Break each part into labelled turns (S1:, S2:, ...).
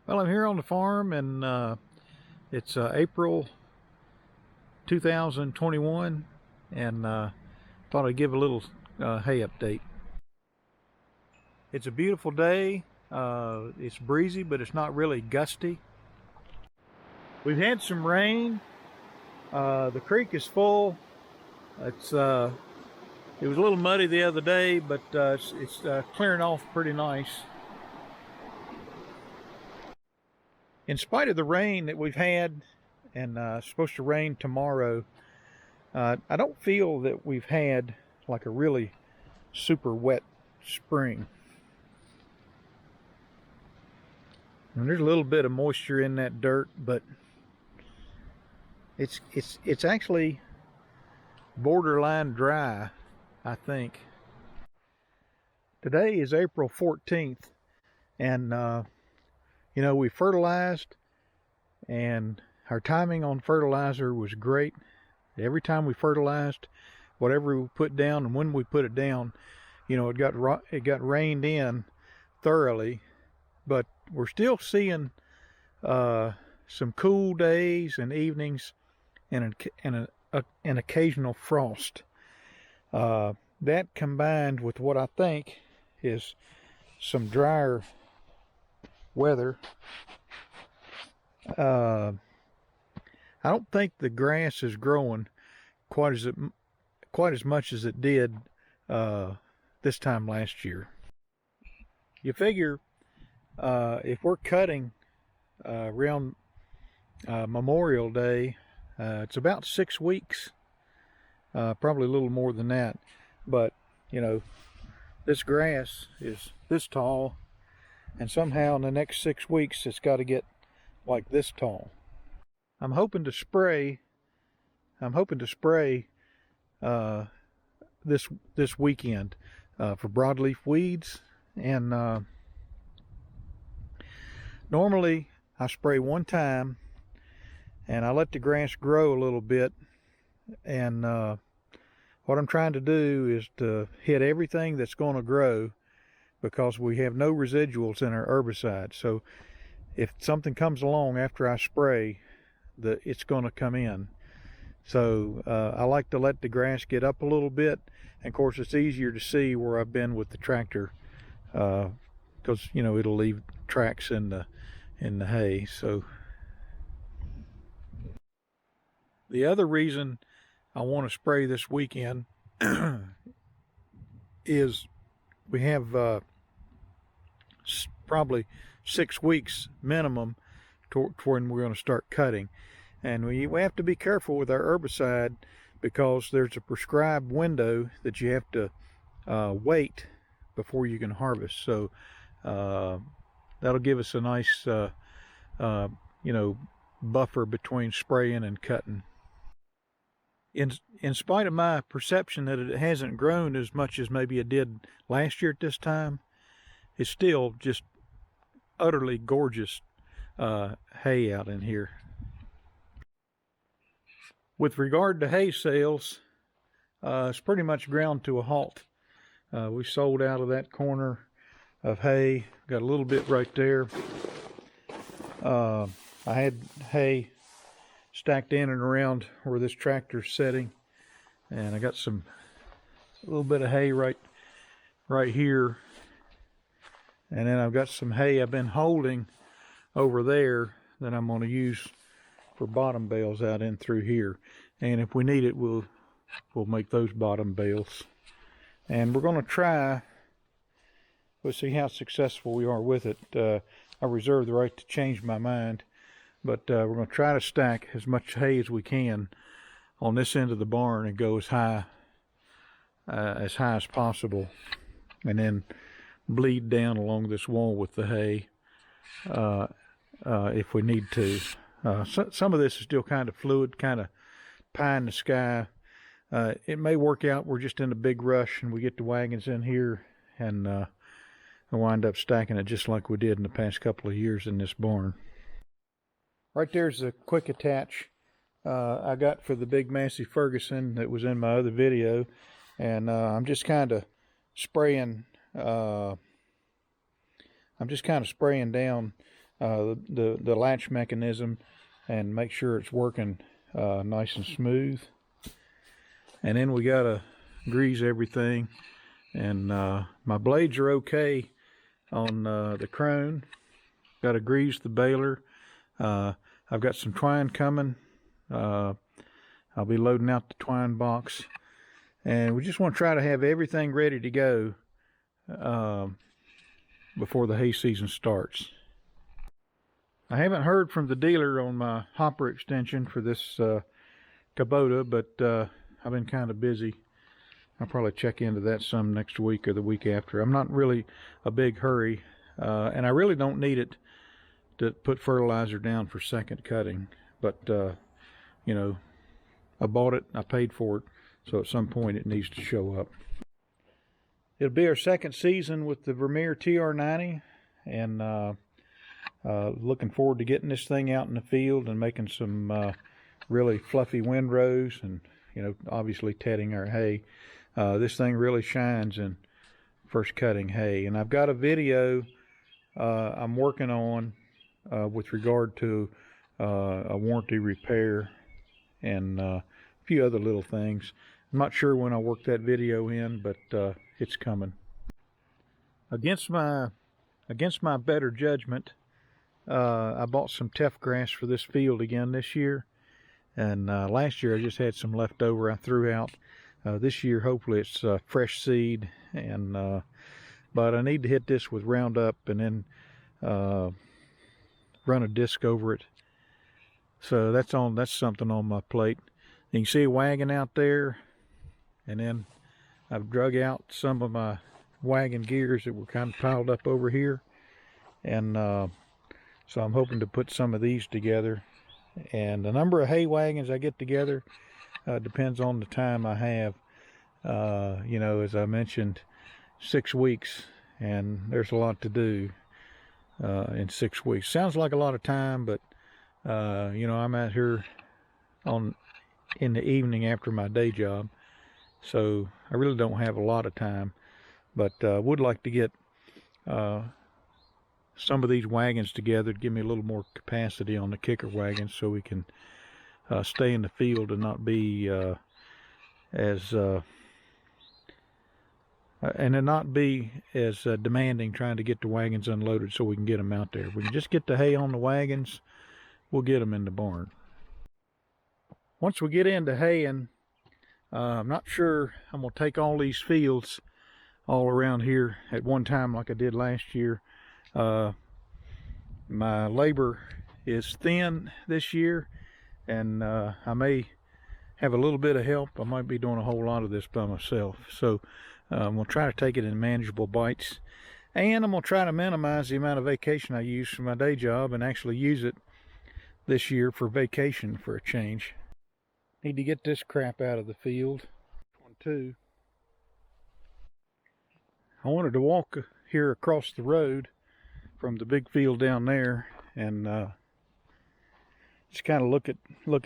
S1: Well, I'm here on the farm, and it's April 2021, and thought I'd give a little hay update. It's a beautiful day. It's breezy, but it's not really gusty. We've had some rain. The creek is full. It was a little muddy the other day, but it's clearing off pretty nice. In spite of the rain that we've had, and it's supposed to rain tomorrow, I don't feel that we've had like a really super wet spring. And there's a little bit of moisture in that dirt, but it's actually borderline dry, I think. Today is April 14th, and we fertilized, and our timing on fertilizer was great. Every time we fertilized, whatever we put down and when we put it down, it got rained in thoroughly. But we're still seeing some cool days and evenings, and an occasional frost. That combined with what I think is some drier weather. I don't think the grass is growing quite as much as it did this time last year. You figure if we're cutting around Memorial Day, it's about 6 weeks, probably a little more than that. But this grass is this tall, and somehow in the next 6 weeks it's got to get like this tall. I'm hoping to spray this weekend for broadleaf weeds, and normally I spray one time and I let the grass grow a little bit, and what I'm trying to do is to hit everything that's going to grow, because we have no residuals in our herbicide. So if something comes along after I spray, it's going to come in. So I like to let the grass get up a little bit, and of course it's easier to see where I've been with the tractor, because it'll leave tracks in the hay. So the other reason I want to spray this weekend is we have probably 6 weeks minimum to when we're going to start cutting. And we have to be careful with our herbicide, because there's a prescribed window that you have to wait before you can harvest. So that'll give us a nice buffer between spraying and cutting. In spite of my perception that it hasn't grown as much as maybe it did last year at this time, it's still just utterly gorgeous hay out in here. With regard to hay sales, it's pretty much ground to a halt. We sold out of that corner of hay. Got a little bit right there. I had hay stacked in and around where this tractor's sitting, and I got a little bit of hay right here, and then I've got some hay I've been holding over there that I'm going to use for bottom bales out in through here. And if we need it, we'll make those bottom bales. And we're going to try, we'll see how successful we are with it. I reserve the right to change my mind, but we're going to try to stack as much hay as we can on this end of the barn and go as high as possible, and then bleed down along this wall with the hay if we need to. Some of this is still kind of fluid, kind of pie in the sky. It may work out we're just in a big rush and we get the wagons in here and wind up stacking it just like we did in the past couple of years in this barn. Right there's the quick attach I got for the big Massey Ferguson that was in my other video, and I'm just kind of spraying down the latch mechanism and make sure it's working nice and smooth. And then we gotta grease everything. And my blades are okay on the crone. Gotta grease the baler. I've got some twine coming. I'll be loading out the twine box. And we just want to try to have everything ready to go before the hay season starts. I haven't heard from the dealer on my hopper extension for this Kubota, but I've been kind of busy. I'll probably check into that some next week or the week after. I'm not really a big hurry, and I really don't need it to put fertilizer down for second cutting. But, you know, I bought it, I paid for it, so at some point it needs to show up. It'll be our second season with the Vermeer TR90, and looking forward to getting this thing out in the field and making some really fluffy windrows and, you know, obviously tedding our hay. This thing really shines in first cutting hay. And I've got a video I'm working on with regard to a warranty repair and a few other little things. I'm not sure when I'll work that video in, but it's coming. Against my better judgment, I bought some teff grass for this field again this year. And last year I just had some left over I threw out. This year hopefully it's fresh seed, and but I need to hit this with Roundup and then run a disc over it. So that's something on my plate. You can see a wagon out there, and then I've drug out some of my wagon gears that were kind of piled up over here, and so I'm hoping to put some of these together. And the number of hay wagons I get together depends on the time I have. You know, as I mentioned, 6 weeks, and there's a lot to do in 6 weeks. Sounds like a lot of time, but you know, I'm out here in the evening after my day job, so I really don't have a lot of time. But would like to get some of these wagons together to give me a little more capacity on the kicker wagons, so we can stay in the field and not be as demanding trying to get the wagons unloaded so we can get them out there. If we can just get the hay on the wagons, we'll get them in the barn. Once we get into haying, I'm not sure I'm going to take all these fields all around here at one time like I did last year. My labor is thin this year, and I may have a little bit of help. I might be doing a whole lot of this by myself. So I'm going to try to take it in manageable bites, and I'm going to try to minimize the amount of vacation I use for my day job and actually use it this year for vacation for a change. Need to get this crap out of the field. One, two. I wanted to walk here across the road from the big field down there and just kind of look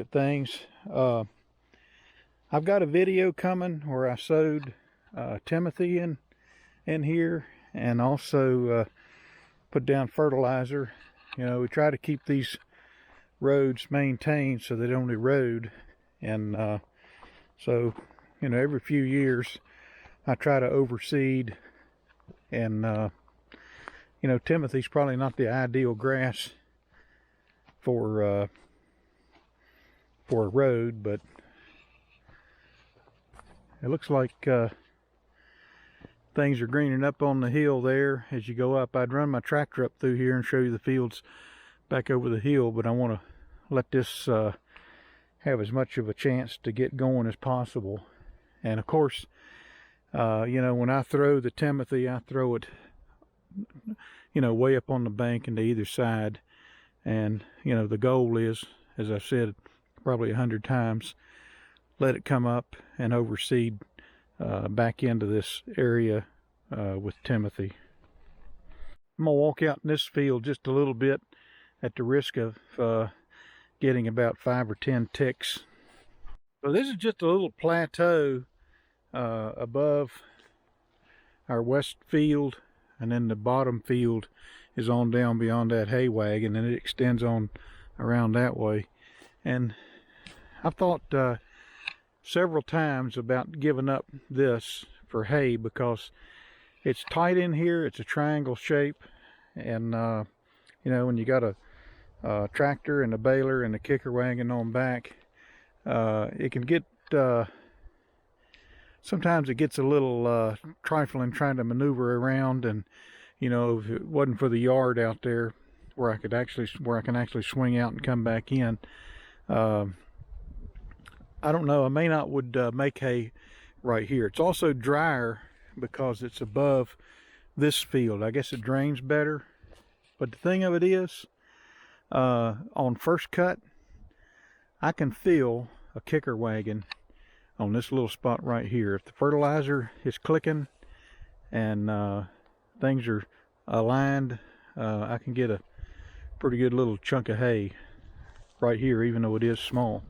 S1: at things. I've got a video coming where I sowed Timothy in here, and also put down fertilizer. You know, we try to keep these roads maintained so they don't erode, and so, you know, every few years I try to overseed. And you know, Timothy's probably not the ideal grass for a road, but it looks like things are greening up on the hill there as you go up. I'd run my tractor up through here and show you the fields back over the hill, but I want to let this have as much of a chance to get going as possible. And of course, you know, when I throw the Timothy, I throw it, you know, way up on the bank and to either side. And, you know, the goal is, as I've said probably 100 times, let it come up and overseed back into this area with Timothy. I'm going to walk out in this field just a little bit at the risk of getting about 5 or 10 ticks. So this is just a little plateau above our west field. and then the bottom field is on down beyond that hay wagon, and it extends on around that way. And I've thought several times about giving up this for hay because it's tight in here. It's a triangle shape, and you know, when you got a tractor and a baler and a kicker wagon on back, it can get sometimes it gets a little trifling trying to maneuver around. And you know, if it wasn't for the yard out there where I can actually swing out and come back in, I don't know, I may not would make hay right here. It's also drier because it's above this field. I guess it drains better. But the thing of it is, on first cut, I can feel a kicker wagon on this little spot right here. If the fertilizer is clicking and things are aligned, I can get a pretty good little chunk of hay right here, even though it is small.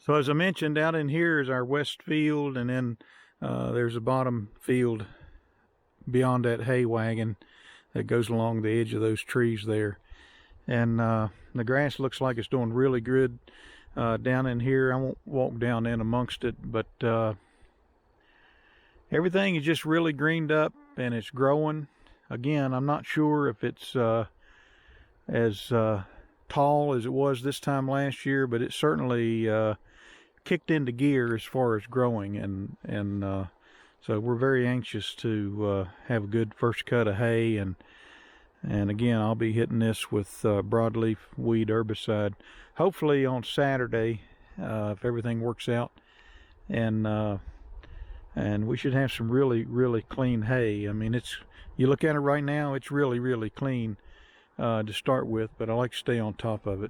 S1: So as I mentioned, out in here is our west field, and then there's a bottom field beyond that hay wagon that goes along the edge of those trees there. And the grass looks like it's doing really good down in here. I won't walk down in amongst it, but everything is just really greened up and it's growing. Again, I'm not sure if it's as tall as it was this time last year, but it certainly kicked into gear as far as growing, and so we're very anxious to have a good first cut of hay. And again, I'll be hitting this with broadleaf weed herbicide, hopefully on Saturday, if everything works out, and we should have some really clean hay. I mean, you look at it right now, it's really clean to start with, but I like to stay on top of it.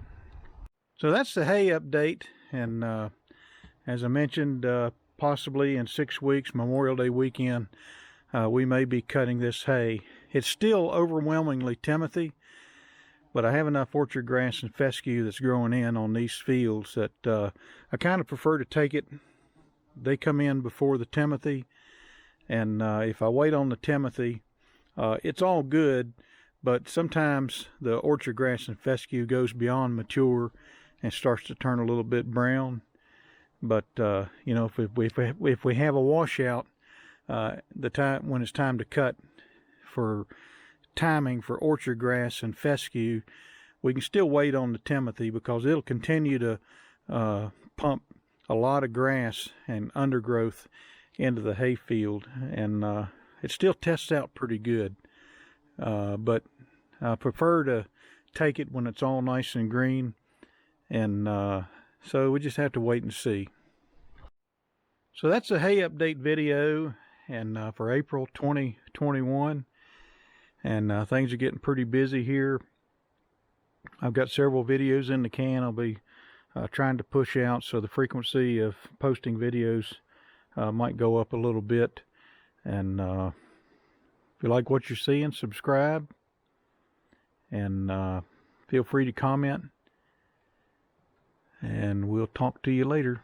S1: So that's the hay update, and as I mentioned, possibly in 6 weeks, Memorial Day weekend, we may be cutting this hay. It's still overwhelmingly Timothy, but I have enough orchard grass and fescue that's growing in on these fields that I kind of prefer to take it. They come in before the Timothy, and if I wait on the Timothy, it's all good, but sometimes the orchard grass and fescue goes beyond mature and starts to turn a little bit brown. But you know, if we have a washout, the time when it's time to cut for timing for orchard grass and fescue, we can still wait on the Timothy because it'll continue to pump a lot of grass and undergrowth into the hay field, and it still tests out pretty good. But I prefer to take it when it's all nice and green, and so we just have to wait and see. So that's a hay update video, and for April 2021, and things are getting pretty busy here. I've got several videos in the can I'll be trying to push out, so the frequency of posting videos might go up a little bit. And if you like what you're seeing, subscribe, and feel free to comment, and we'll talk to you later.